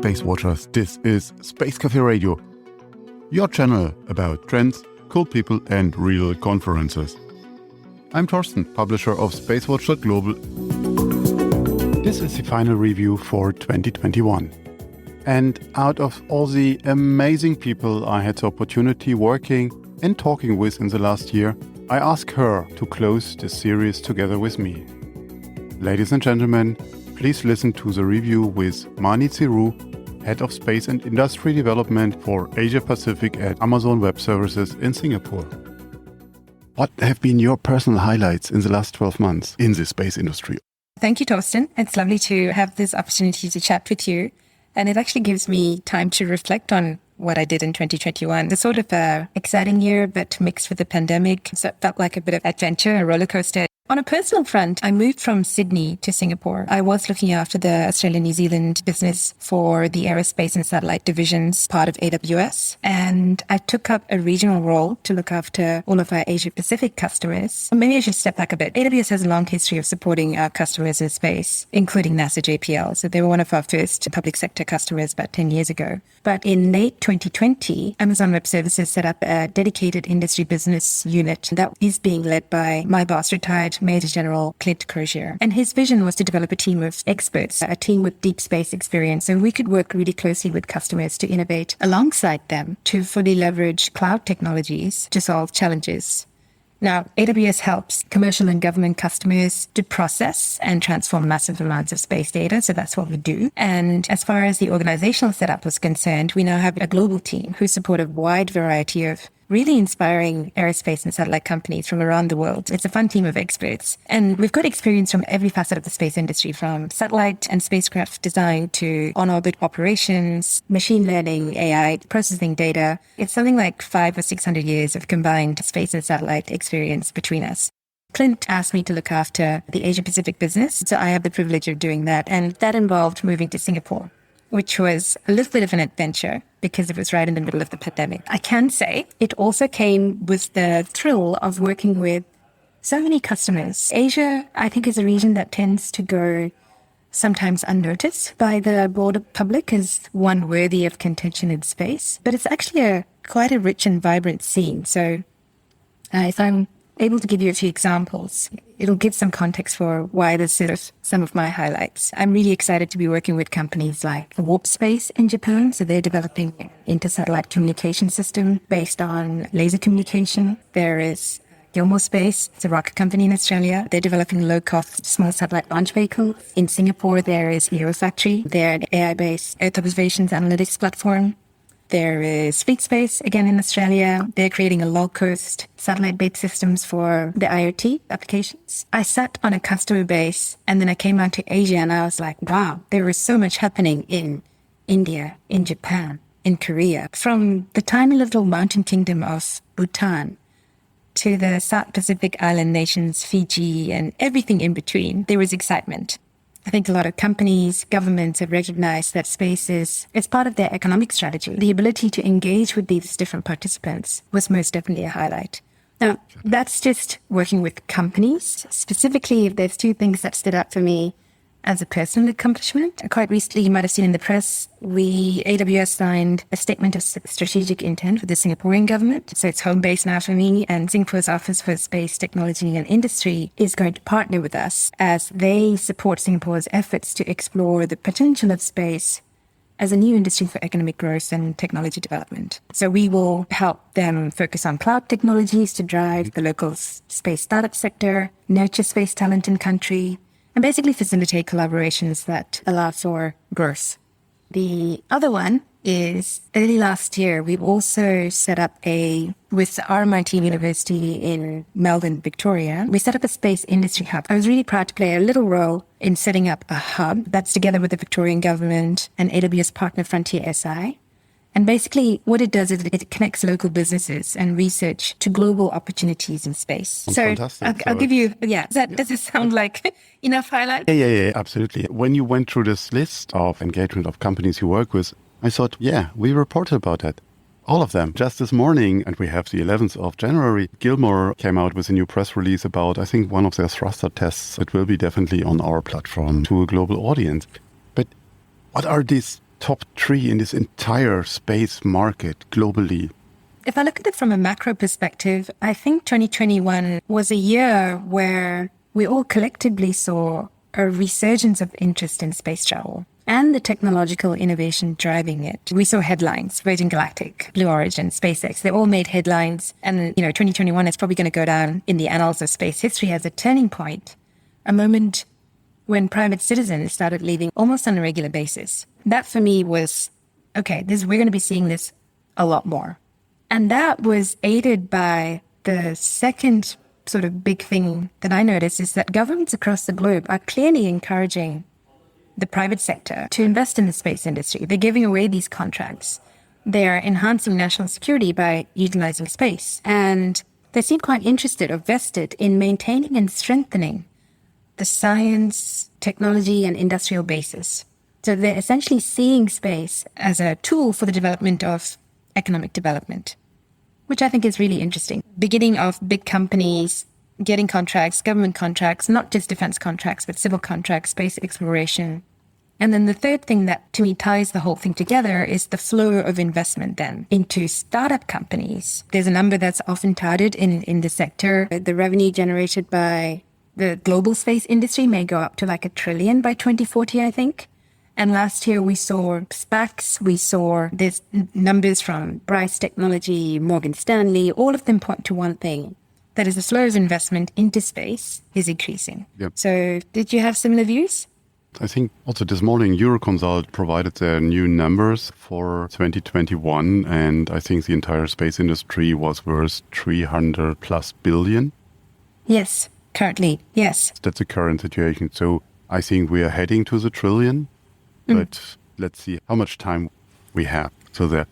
SpaceWatchers. This is Space Cafe Radio, your channel about trends, cool people and real conferences. I'm Thorsten, publisher of SpaceWatch.Global. This is the final review for 2021. And out of all the amazing people I had the opportunity working and talking with in the last year, I asked her to close this series together with me. Ladies and gentlemen, please listen to the review with Thiru, Head of Space and Industry Development for Asia Pacific at Amazon Web Services in Singapore. What have been your personal highlights in the last 12 months in the space industry? Thank you, Thorsten. It's lovely to have this opportunity to chat with you. And it actually gives me time to reflect on what I did in 2021. It's sort of an exciting year, but mixed with the pandemic. So it felt like a bit of adventure, a roller coaster. On a personal front, I moved from Sydney to Singapore. I was looking after the Australia-New Zealand business for the aerospace and satellite divisions, part of AWS. And I took up a regional role to look after all of our Asia-Pacific customers. Maybe I should step back a bit. AWS has a long history of supporting our customers in space, including NASA JPL. So they were one of our first public sector customers about 10 years ago. But in late 2020, Amazon Web Services set up a dedicated industry business unit that is being led by my boss, retired Major General Clint Crozier. And his vision was to develop a team of experts, a team with deep space experience, so we could work really closely with customers to innovate alongside them to fully leverage cloud technologies to solve challenges. Now, AWS helps commercial and government customers to process and transform massive amounts of space data. So that's what we do. And as far as the organizational setup was concerned, we now have a global team who support a wide variety of really inspiring aerospace and satellite companies from around the world. It's a fun team of experts. And we've got experience from every facet of the space industry, from satellite and spacecraft design to on-orbit operations, machine learning, AI, processing data. It's something like 500 or 600 years of combined space and satellite experience between us. Clint asked me to look after the Asia-Pacific business, so I have the privilege of doing that. And that involved moving to Singapore, which was a little bit of an adventure because it was right in the middle of the pandemic. I can say it also came with the thrill of working with so many customers. Asia, I think, is a region that tends to go sometimes unnoticed by the broader public as one worthy of contention in space. But it's actually quite a rich and vibrant scene. So if I'm able to give you a few examples, it'll give some context for why this is some of my highlights. I'm really excited to be working with companies like Warp Space in Japan. So they're developing an inter-satellite communication system based on laser communication. There is Gilmore Space, it's a rocket company in Australia. They're developing low-cost small satellite launch vehicles. In Singapore, there is Aerofactory. They're an AI-based Earth observations analytics platform. There is Fleet Space, again in Australia. They're creating a low-cost satellite-based systems for the IoT applications. I sat on a customer base and then I came out to Asia and I was like, wow, there is so much happening in India, in Japan, in Korea. From the tiny little mountain kingdom of Bhutan to the South Pacific island nations, Fiji, and everything in between, there was excitement. I think a lot of companies, governments have recognized that space is part of their economic strategy. The ability to engage with these different participants was most definitely a highlight. Now, that's just working with companies. Specifically, there's two things that stood out for me as a personal accomplishment. Quite recently, you might have seen in the press, AWS signed a statement of strategic intent with the Singaporean government. So it's home base now for me, and Singapore's Office for Space Technology and Industry is going to partner with us as they support Singapore's efforts to explore the potential of space as a new industry for economic growth and technology development. So we will help them focus on cloud technologies to drive the local space startup sector, nurture space talent in country, and basically facilitate collaborations that allow for growth. The other one is early last year, we also set up with RMIT University in Melbourne, Victoria, we set up a space industry hub. I was really proud to play a little role in setting up a hub that's together with the Victorian government and AWS partner Frontier SI. And basically what it does is it connects local businesses and research to global opportunities in space. So I'll give you, does it sound like enough highlights? Yeah, absolutely. When you went through this list of engagement of companies you work with, I thought, we reported about that. All of them. Just this morning, and we have the 11th of January, Gilmore came out with a new press release about, I think, one of their thruster tests. It will be definitely on our platform to a global audience. But what are these top 3 in this entire space market globally? If I look at it from a macro perspective, I think 2021 was a year where we all collectively saw a resurgence of interest in space travel and the technological innovation driving it. We saw headlines, Virgin Galactic, Blue Origin, SpaceX, they all made headlines. And, 2021 is probably going to go down in the annals of space history as a turning point, a moment when private citizens started leaving almost on a regular basis. That for me was, okay, we're going to be seeing this a lot more. And that was aided by the second sort of big thing that I noticed is that governments across the globe are clearly encouraging the private sector to invest in the space industry. They're giving away these contracts. They're enhancing national security by utilizing space. And they seem quite interested or vested in maintaining and strengthening the science, technology, and industrial basis. So they're essentially seeing space as a tool for the development of economic development, which I think is really interesting. Beginning of big companies getting contracts, government contracts, not just defense contracts, but civil contracts, space exploration. And then the third thing that to me ties the whole thing together is the flow of investment then into startup companies. There's a number that's often touted in the sector. The revenue generated by the global space industry may go up to like $1 trillion by 2040, I think. And last year we saw SPACs, we saw there's numbers from Bryce Technology, Morgan Stanley, all of them point to one thing. That is the flow of investment into space is increasing. Yep. So did you have similar views? I think also this morning Euroconsult provided their new numbers for 2021, and I think the entire space industry was worth 300 plus billion. Yes, currently, yes. That's the current situation. So I think we are heading to the trillion, but let's see how much time we have. So there.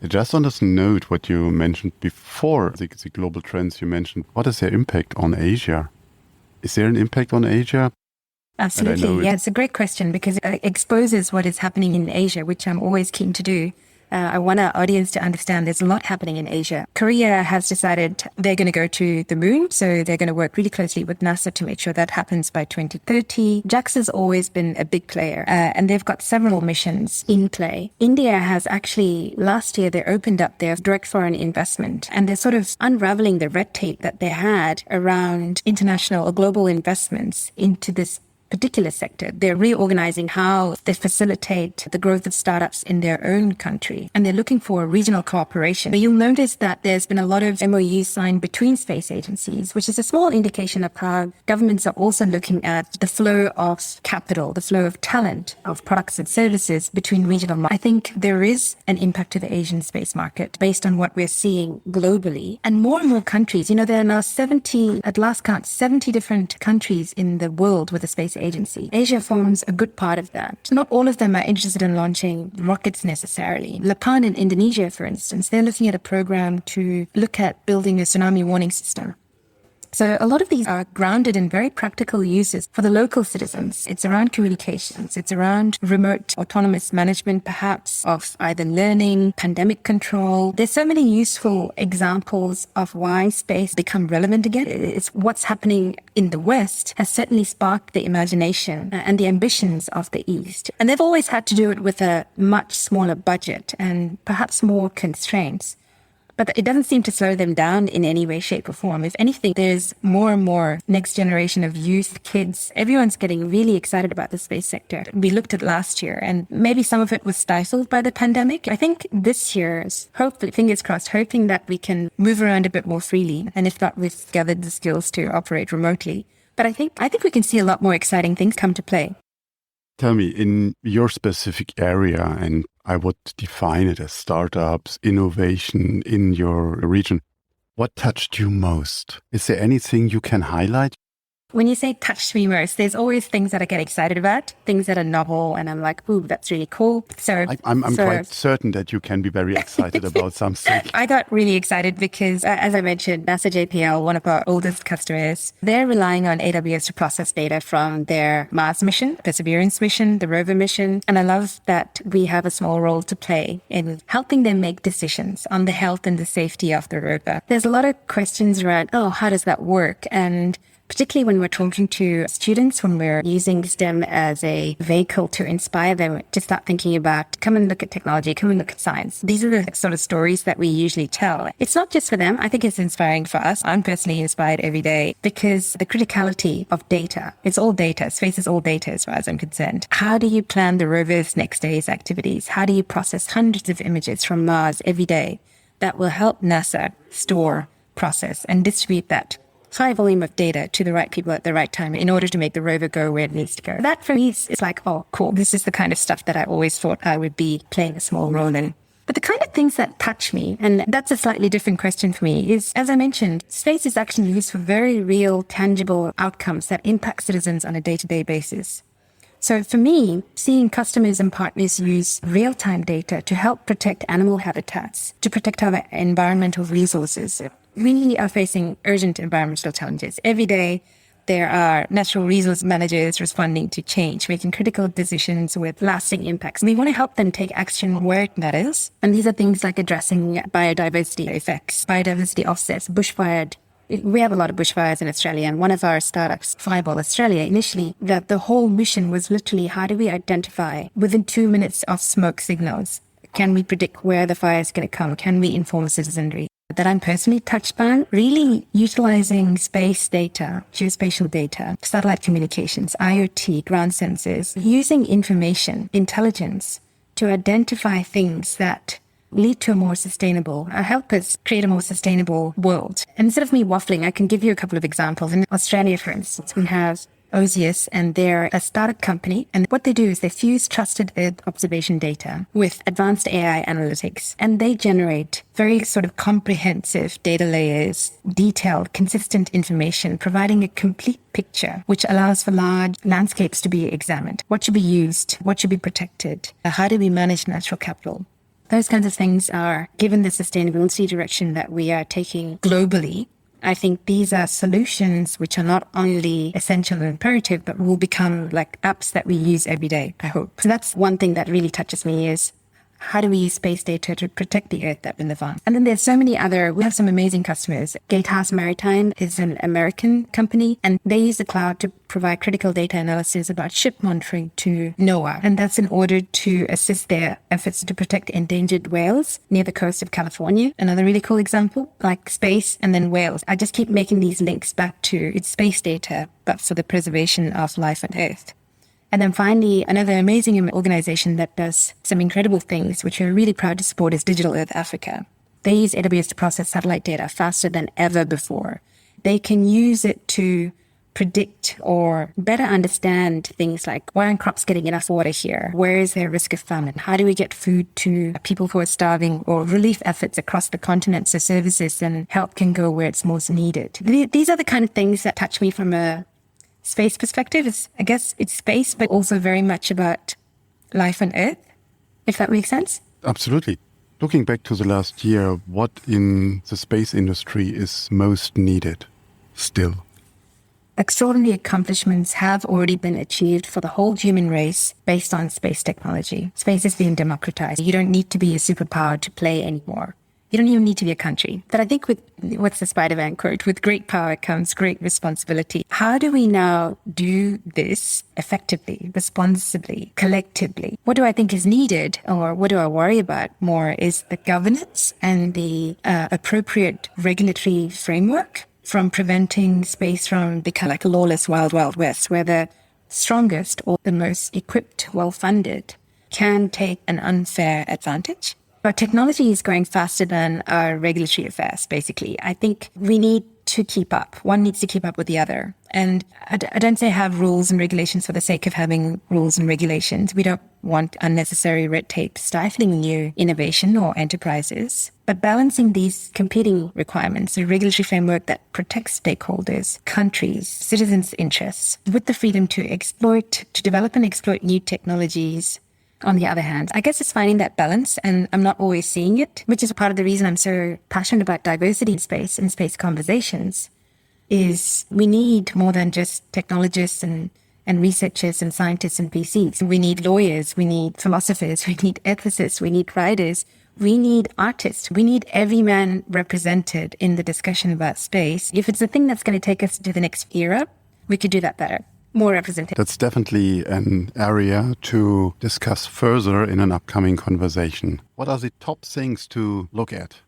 Just on this note, what you mentioned before, the global trends you mentioned, what is their impact on Asia? Is there an impact on Asia? Absolutely. Yeah, it's a great question because it exposes what is happening in Asia, which I'm always keen to do. I want our audience to understand there's a lot happening in Asia. Korea has decided they're going to go to the moon, so they're going to work really closely with NASA to make sure that happens by 2030. JAXA's always been a big player, and they've got several missions in play. India has actually, last year, they opened up their direct foreign investment, and they're sort of unraveling the red tape that they had around international or global investments into this particular sector. They're reorganizing how they facilitate the growth of startups in their own country, and they're looking for regional cooperation. But you'll notice that there's been a lot of MOUs signed between space agencies, which is a small indication of how governments are also looking at the flow of capital, the flow of talent, of products and services between regional markets. I think there is an impact to the Asian space market based on what we're seeing globally. And more countries, there are now 70, at last count, 70 different countries in the world with a space agency. Asia forms a good part of that. Not all of them are interested in launching rockets necessarily. Lapan in Indonesia, for instance, they're looking at a program to look at building a tsunami warning system. So a lot of these are grounded in very practical uses for the local citizens. It's around communications. It's around remote autonomous management, perhaps, of either learning, pandemic control. There's so many useful examples of why space become relevant again. It's what's happening in the West has certainly sparked the imagination and the ambitions of the East. And they've always had to do it with a much smaller budget and perhaps more constraints. But it doesn't seem to slow them down in any way, shape or form. If anything, there's more and more next generation of youth, kids. Everyone's getting really excited about the space sector. We looked at last year and maybe some of it was stifled by the pandemic. I think this year's, hopefully, fingers crossed, hoping that we can move around a bit more freely. And if not, we've gathered the skills to operate remotely. But I think we can see a lot more exciting things come to play. Tell me, in your specific area, and I would define it as startups, innovation in your region, what touched you most? Is there anything you can highlight? When you say touched me most, there's always things that I get excited about, things that are novel, and I'm like, ooh, that's really cool. So I'm quite certain that you can be very excited about something. I got really excited because, as I mentioned, NASA JPL, one of our oldest customers, they're relying on AWS to process data from their Mars mission, Perseverance mission, the rover mission. And I love that we have a small role to play in helping them make decisions on the health and the safety of the rover. There's a lot of questions around, how does that work? And particularly when we're talking to students, when we're using STEM as a vehicle to inspire them to start thinking about, come and look at technology, come and look at science. These are the sort of stories that we usually tell. It's not just for them. I think it's inspiring for us. I'm personally inspired every day because the criticality of data, it's all data. Space is all data as far as I'm concerned. How do you plan the rover's next day's activities? How do you process hundreds of images from Mars every day that will help NASA store, process, and distribute that high volume of data to the right people at the right time in order to make the rover go where it needs to go? That for me is like, oh, cool. This is the kind of stuff that I always thought I would be playing a small role in. But the kind of things that touch me, and that's a slightly different question for me, is, as I mentioned, space is actually used for very real, tangible outcomes that impact citizens on a day-to-day basis. So for me, seeing customers and partners use real-time data to help protect animal habitats, to protect our environmental resources, we are facing urgent environmental challenges. Every day, there are natural resource managers responding to change, making critical decisions with lasting impacts. We want to help them take action where it matters. And these are things like addressing biodiversity effects, biodiversity offsets, bushfire. We have a lot of bushfires in Australia, and one of our startups, Fireball Australia, initially, the whole mission was literally, how do we identify within 2 minutes of smoke signals? Can we predict where the fire is going to come? Can we inform citizenry? That I'm personally touched by, really utilizing space data, geospatial data, satellite communications, IoT, ground sensors, using information, intelligence to identify things that lead to a more sustainable, help us create a more sustainable world. And instead of me waffling, I can give you a couple of examples. In Australia, for instance, we have Osius, and they're a startup company. And what they do is they fuse trusted Earth observation data with advanced AI analytics. And they generate very sort of comprehensive data layers, detailed, consistent information, providing a complete picture, which allows for large landscapes to be examined. What should be used? What should be protected? How do we manage natural capital? Those kinds of things are, given the sustainability direction that we are taking globally, I think these are solutions which are not only essential and imperative, but will become like apps that we use every day, I hope. So that's one thing that really touches me is, how do we use space data to protect the Earth that we live on? And then there's so many other, we have some amazing customers. Gatehouse Maritime is an American company, and they use the cloud to provide critical data analysis about ship monitoring to NOAA. And that's in order to assist their efforts to protect endangered whales near the coast of California. Another really cool example, like space and then whales. I just keep making these links back to it's space data, but for the preservation of life on Earth. And then finally, another amazing organization that does some incredible things, which we're really proud to support, is Digital Earth Africa. They use AWS to process satellite data faster than ever before. They can use it to predict or better understand things like, why aren't crops getting enough water here? Where is there risk of famine? How do we get food to people who are starving, or relief efforts across the continent so services and help can go where it's most needed? These are the kind of things that touch me from a space perspective. I guess it's space, but also very much about life on Earth, if that makes sense. Absolutely. Looking back to the last year, what in the space industry is most needed still? Extraordinary accomplishments have already been achieved for the whole human race based on space technology. Space is being democratized. You don't need to be a superpower to play anymore. You don't even need to be a country. But I think with, what's the Spider-Man quote? With great power comes great responsibility. How do we now do this effectively, responsibly, collectively? What do I think is needed, or what do I worry about more, is the governance and the appropriate regulatory framework from preventing space from becoming like a lawless wild, wild west, where the strongest or the most equipped, well-funded can take an unfair advantage. Our technology is growing faster than our regulatory affairs, basically. I think we need to keep up. One needs to keep up with the other. And I don't say have rules and regulations for the sake of having rules and regulations. We don't want unnecessary red tape stifling new innovation or enterprises. But balancing these competing requirements, a regulatory framework that protects stakeholders, countries, citizens' interests, with the freedom to develop and exploit new technologies. On the other hand, I guess it's finding that balance, and I'm not always seeing it, which is part of the reason I'm so passionate about diversity in space and space conversations, is we need more than just technologists and researchers and scientists and PCs. We need lawyers, we need philosophers, we need ethicists, we need writers, we need artists. We need every man represented in the discussion about space. If it's a thing that's going to take us to the next era, we could do that better. More representation. That's definitely an area to discuss further in an upcoming conversation. What are the top things to look at?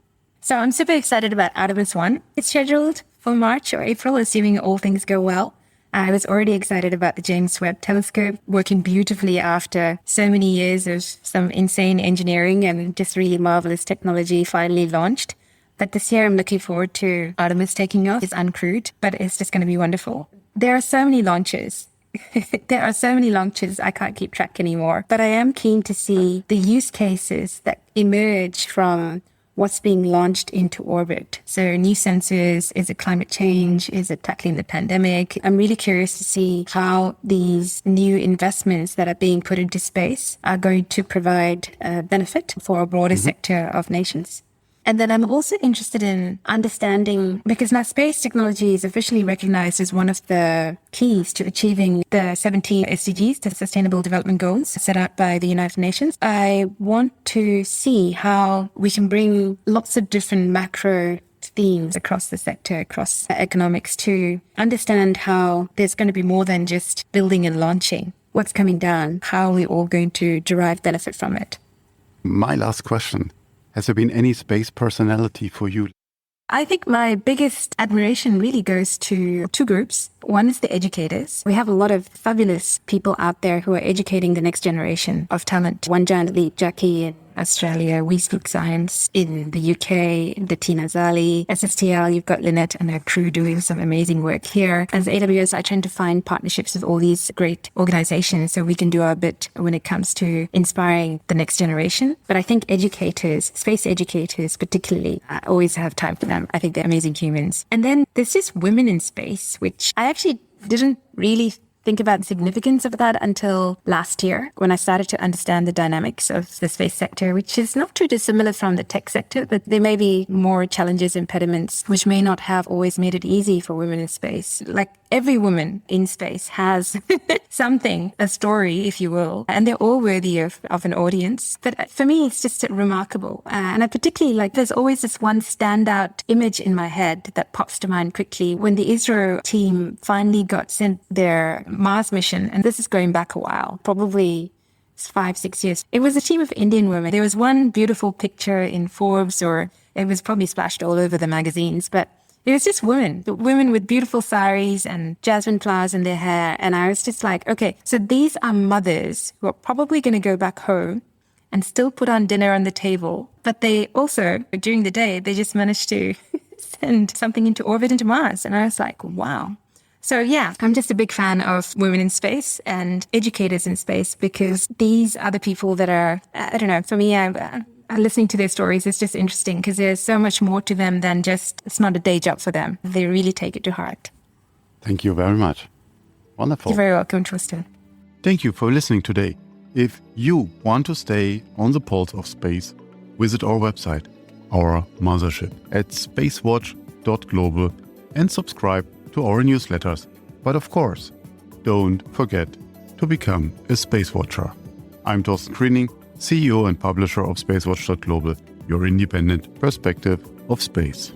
So I'm super excited about Artemis 1. It's scheduled for March or April, assuming all things go well. I was already excited about the James Webb Telescope working beautifully after so many years of some insane engineering and just really marvelous technology finally launched. But this year I'm looking forward to Artemis taking off. It's uncrewed, but it's just going to be wonderful. There are so many launches. I can't keep track anymore. But I am keen to see the use cases that emerge from what's being launched into orbit. So new sensors, is it climate change? Is it tackling the pandemic? I'm really curious to see how these new investments that are being put into space are going to provide benefit for a broader sector of nations. And then I'm also interested in understanding, because now space technology is officially recognized as one of the keys to achieving the 17 SDGs, the Sustainable Development Goals set out by the United Nations. I want to see how we can bring lots of different macro themes across the sector, across economics, to understand how there's going to be more than just building and launching. What's coming down? How are we all going to derive benefit from it? My last question. Has there been any space personality for you? I think my biggest admiration really goes to two groups. One is the educators. We have a lot of fabulous people out there who are educating the next generation of talent. One giant leap, Jackie in Australia, We Speak Science in the UK, the Tina Zali, SSTL, you've got Lynette and her crew doing some amazing work here. As AWS, I try to find partnerships with all these great organizations so we can do our bit when it comes to inspiring the next generation. But I think educators, space educators particularly, I always have time for them. I think they're amazing humans. And then there's this women in space, which I actually didn't really think about the significance of that until last year when I started to understand the dynamics of the space sector, which is not too dissimilar from the tech sector, but there may be more challenges, impediments, which may not have always made it easy for women in space. Like every woman in space has something, a story, if you will, and they're all worthy of an audience. But for me, it's just remarkable. And I particularly there's always this one standout image in my head that pops to mind quickly when the ISRO team finally got sent their Mars mission. And this is going back a while, probably 5-6 years. It was a team of Indian women. There was one beautiful picture in Forbes, or it was probably splashed all over the magazines, but it was just women with beautiful saris and jasmine flowers in their hair. And I was just like, okay, so these are mothers who are probably going to go back home and still put on dinner on the table. But they also, during the day, they just managed to send something into orbit into Mars. And I was like, wow. So yeah, I'm just a big fan of women in space and educators in space, because these are the people that are, I don't know, for me, listening to their stories is just interesting because there's so much more to them than just, it's not a day job for them. They really take it to heart. Thank you very much. Wonderful. You're very welcome, Tristan. Thank you for listening today. If you want to stay on the pulse of space, visit our website, our mothership, at SpaceWatch.Global, and subscribe to our newsletters. But of course, don't forget to become a Space Watcher. I'm Thorsten Kriening, CEO and publisher of SpaceWatch.Global, your independent perspective of space.